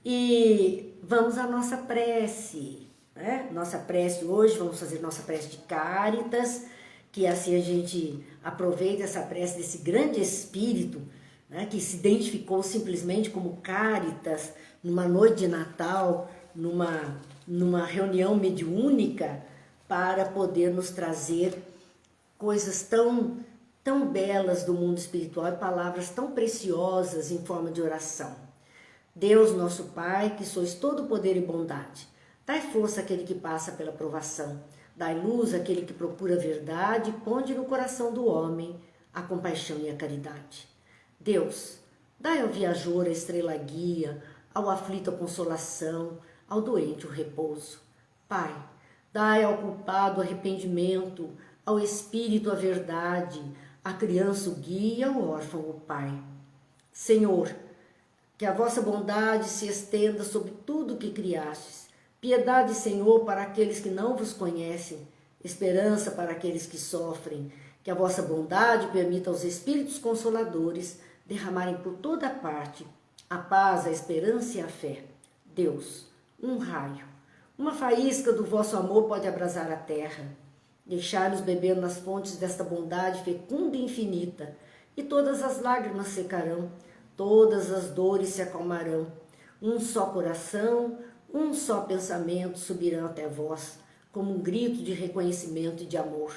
E vamos à nossa prece, né? Nossa prece hoje, vamos fazer nossa prece de Cáritas, que assim a gente aproveita essa prece desse grande espírito, né, que se identificou simplesmente como Cáritas, numa noite de Natal, numa reunião mediúnica, para poder nos trazer coisas tão belas do mundo espiritual e palavras tão preciosas em forma de oração. Deus, nosso Pai, que sois todo poder e bondade, dai força àquele que passa pela provação, dai luz àquele que procura a verdade e ponde no coração do homem a compaixão e a caridade. Deus, dai ao viajor a estrela guia, ao aflito a consolação, ao doente o repouso. Pai, dai ao culpado o arrependimento, ao espírito a verdade, à criança o guia, ao órfão o pai. Senhor, que a vossa bondade se estenda sobre tudo o que criastes. Piedade, Senhor, para aqueles que não vos conhecem, esperança para aqueles que sofrem. Que a vossa bondade permita aos espíritos consoladores derramarem por toda parte a paz, a esperança e a fé. Deus, um raio, uma faísca do vosso amor pode abrasar a terra. Deixai-nos beber nas fontes desta bondade fecunda e infinita, e todas as lágrimas secarão, todas as dores se acalmarão. Um só coração, um só pensamento subirão até vós, como um grito de reconhecimento e de amor.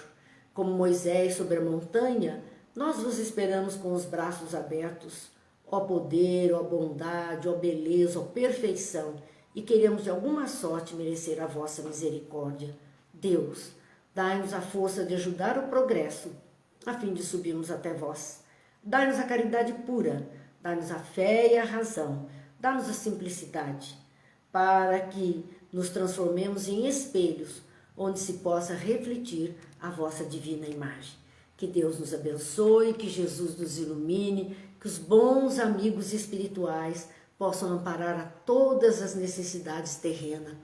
Como Moisés sobre a montanha, nós vos esperamos com os braços abertos. Ó poder, ó bondade, ó beleza, ó perfeição, e queremos de alguma sorte merecer a vossa misericórdia. Deus, dai-nos a força de ajudar o progresso, a fim de subirmos até vós. Dai-nos a caridade pura, dai-nos a fé e a razão, dai-nos a simplicidade, para que nos transformemos em espelhos, onde se possa refletir a vossa divina imagem. Que Deus nos abençoe, que Jesus nos ilumine, que os bons amigos espirituais possam amparar a todas as necessidades terrenas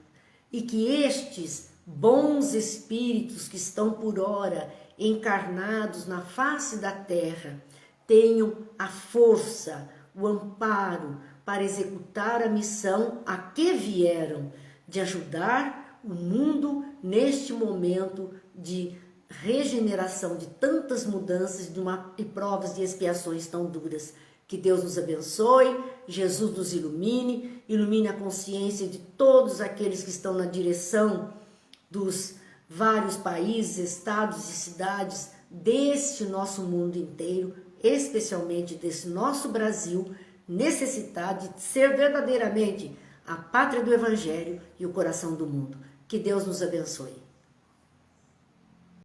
e que estes bons espíritos que estão por ora encarnados na face da terra tenham a força, o amparo para executar a missão a que vieram, de ajudar o mundo neste momento de regeneração de tantas mudanças e provas de expiações tão duras. Que Deus nos abençoe, Jesus nos ilumine a consciência de todos aqueles que estão na direção dos vários países, estados e cidades deste nosso mundo inteiro, especialmente desse nosso Brasil, necessitado de ser verdadeiramente a pátria do Evangelho e o coração do mundo. Que Deus nos abençoe.